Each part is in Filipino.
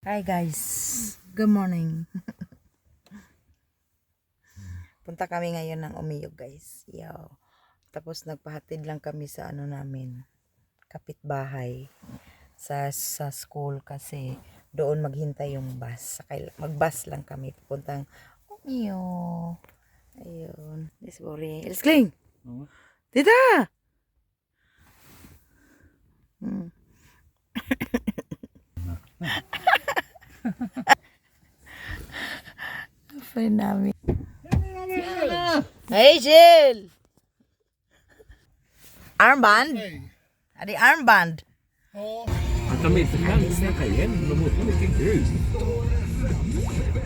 Hi guys, good morning. Punta kami ngayon ng Umiyog guys. Yo. Tapos nagpahatid lang kami sa ano namin, kapitbahay sa school kasi doon maghintay yung bus. Mag-bus lang kami pupuntang Umiyog. Ayun, this boring. Elskling. Tita. Hmm. Friend namin. Hey Jill. Armband? Adi armband. De är inte kan snacka igen. De måste mycket ut.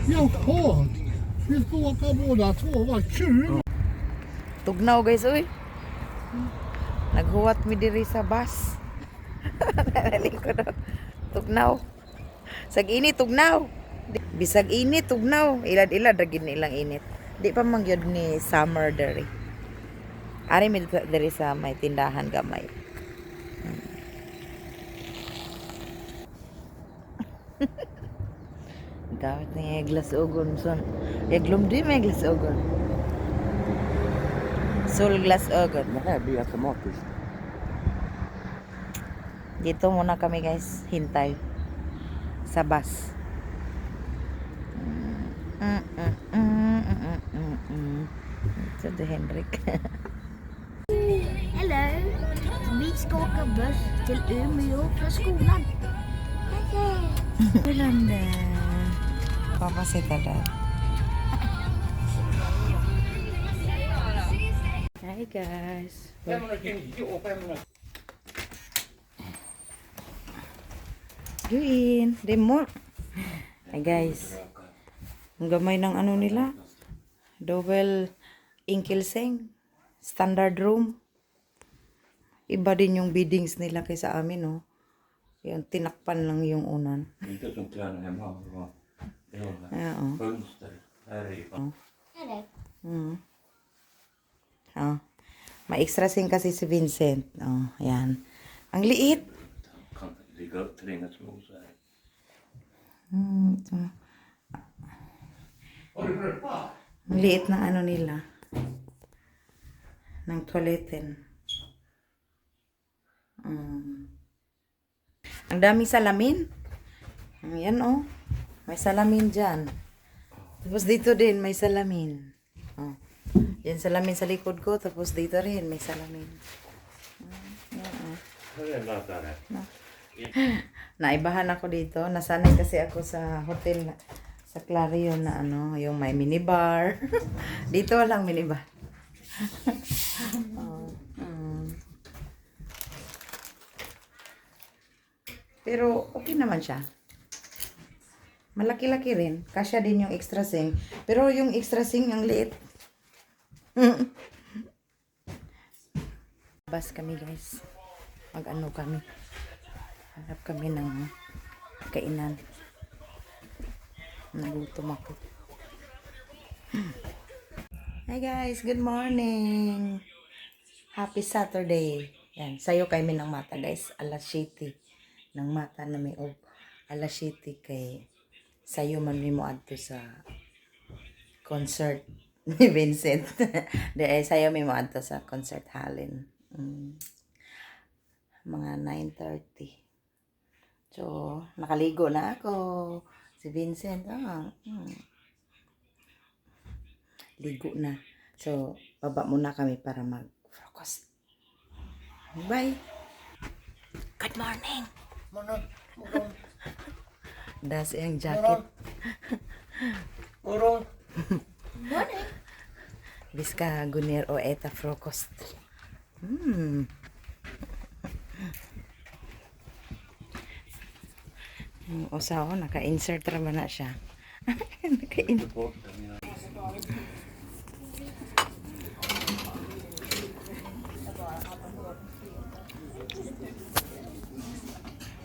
Jaha, vi ska åka båda två, vad kul! Tugnaw guys, uy. Naghuwat mi diri sa bus. Nalikod ako. Tugnaw. Sag init, tugnaw. Bisag init, tugnaw. Ilad-ilad, ragin ilang init. Di pa mangyod ni summer diri. Ari mi diri sa may tindahan gamay. Gawit ni glass ogon son. Eglom di may glass ogon. Sol glass ogon. Det här blir automatiskt. Dito muna kami guys, hintay sa bus. Så det Henrik. Hello! Vi ska åka buss till Umeå från skolan. Ulanda. Pappa sitter där. Hi guys. Juin, demo. Hi guys. Ang gamay ng ano nila. Double inkilseng. Standard room. Iba din yung biddings nila kaysa amin, no? Yung tinakpan lang yung unan. Inte som tränar hemma. Det var Ja, oh. fönster. Här är ju Hello. Oh. May extra sing kasi si Vincent. Oh, ayan. Ang liit. kan ligga upp till inga små så här. Ito. Ang liit ng ano nila. Ng toiletten. Ang daming salamin. Ayan, oh. May salamin dyan. Tapos dito din may salamin. Oh. Yan salamin sa likod ko. Tapos dito rin may salamin. Här är en laddare. Naibahan ako dito. Nasanay kasi ako sa hotel sa Clarion na ano, yung may minibar. Dito walang minibar. Pero okay naman siya. Malaki-laki rin. Kasya din yung extra sink. Pero yung extra sink ang liit. Bas kami guys. Mag-ano kami. Hanap kami ng kainan. Nagutom ako. Hi guys, good morning. Happy Saturday. Yan, sayo kay min ng mata guys. Alas 7 ng mata na may og alas 7 kay sayo man mi mo adto sa concert ni Vincent. Dahil sayo mi mo adto sa concert halin. Mga 9:30. So, nakaligo na ako. Si Vincent, ligo na. So, baba muna kami para mag-focus. Bye! Good morning! Das yung jacket. Morgon! Morning! Biska gunir o eta frokost. O sao, naka-insert naman na siya. Naka-insert.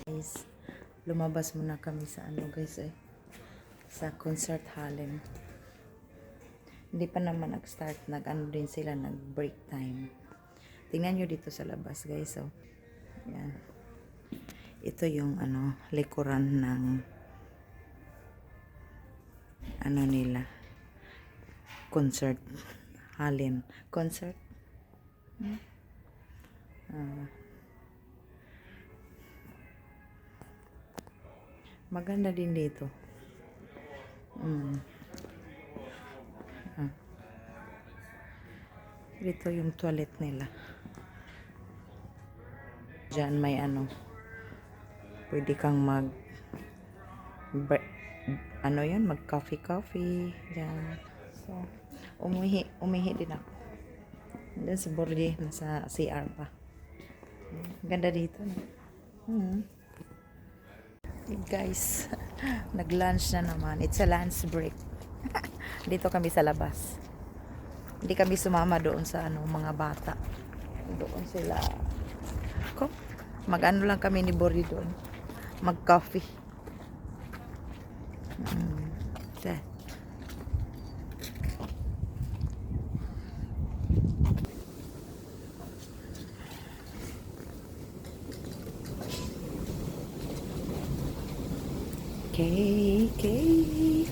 Guys, lumabas muna kami sa ano guys sa concert hallen. Hindi pa naman nag-start, nag-ano din sila, nag-break time. Tingnan nyo dito sa labas guys, yan. Ito yung ano, likuran ng ano nila, concert. Halin. Concert. Maganda din dito. Dito yung toilet nila. Diyan may ano, pwede kang ano yun, mag coffee diyan. So umihi din ako. Diyan sa borde, nasa CR pa. Ganda dito, no? Hey guys, nag-lunch na naman. It's a lunch break. Dito kami sa labas. Hindi kami sumama doon sa ano, mga bata. Doon sila. Mag-ano lang kami ni Bori doon. Mag-coffee. Okay.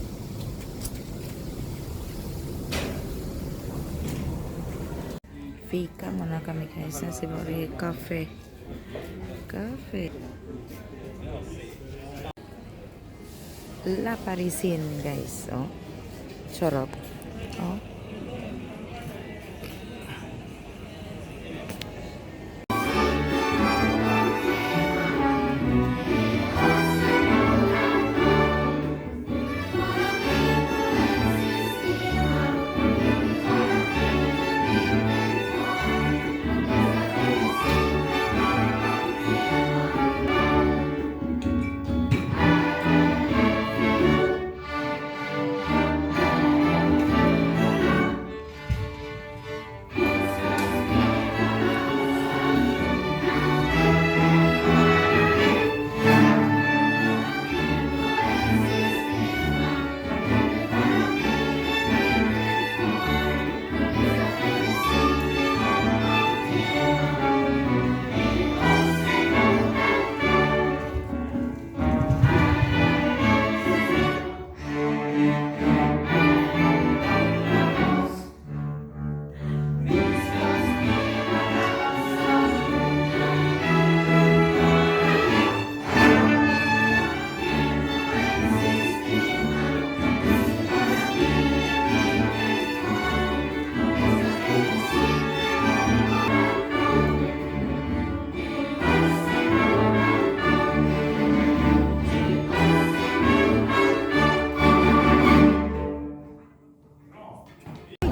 Fika muna kami guys sa Sibori Cafe. La Parisienne guys. Oh. Sarap. Oh.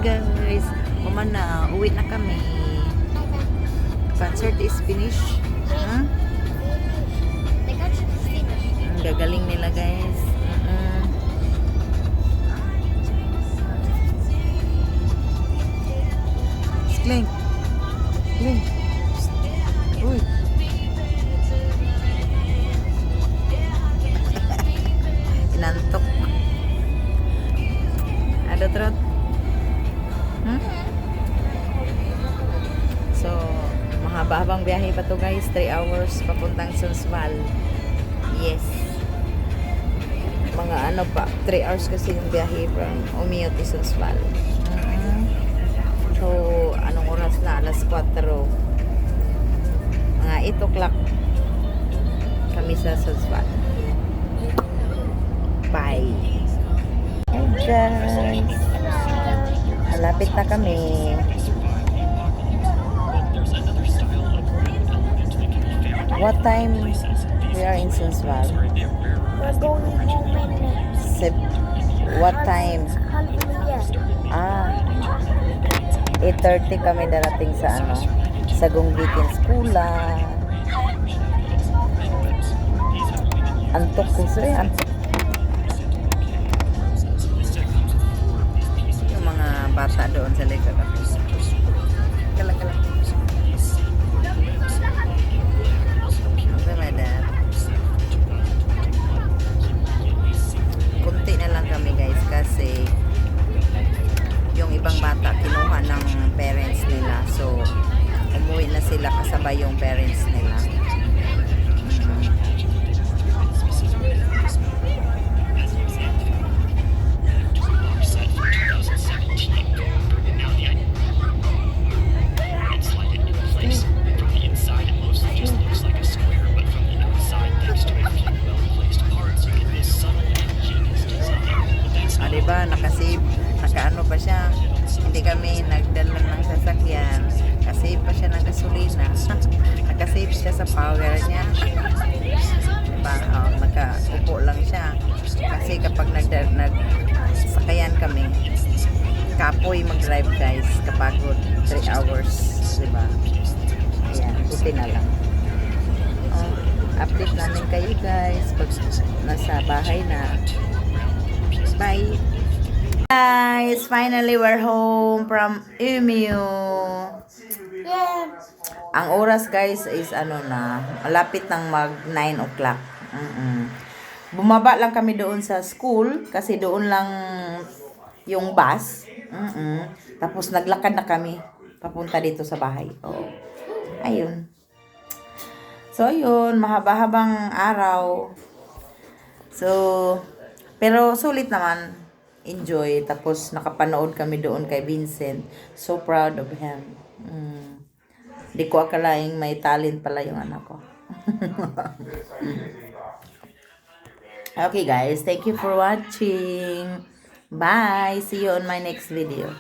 Guys, kuman na, uwi na kami. Concert is finished. Huh? The concert is finished. Ang gagaling nila guys. Kling. Uy. Inantok. Ada trot. So, mahaba-habang biyahe pa to guys. 3 hours papuntang Sunsval. Yes. Mga ano pa, 3 hours kasi yung biyahe from Omeo to Sunsval. So, anong oras na? Alas 4. Mga 8 o'clock kami sa Sunsval. Bye. Hey guys. Malapit na kami. What time we are in Sunsval? We're going home in What time? half 8:30 kami darating sa ano, sa Gunggitin Skula. Antok ko antok. Yung mga bata doon sa likod. Kala. Kunti na lang kami guys kasi yung ibang bata kinuha ng parents nila, so umuwi na sila kasabay yung parents nila. kasi kapag nagsakayan kami, kapoy mag-drive guys, kapagod 3 hours, diba? Ayan, buti na lang. Update namin kayo guys pag nasa bahay na. Bye! Guys, finally we're home from Umeå. Yeah. Ang oras guys is malapit ng mag 9 o'clock. Bumaba lang kami doon sa school kasi doon lang yung bus. Tapos naglakad na kami papunta dito sa bahay. Oh. Ayun. So yun, mahaba-habang araw. So, pero sulit naman. Enjoy. Tapos nakapanood kami doon kay Vincent. So proud of him. Di ko akalaing may talent pala yung anak ko. Okay guys, thank you for watching. Bye. See you on my next video.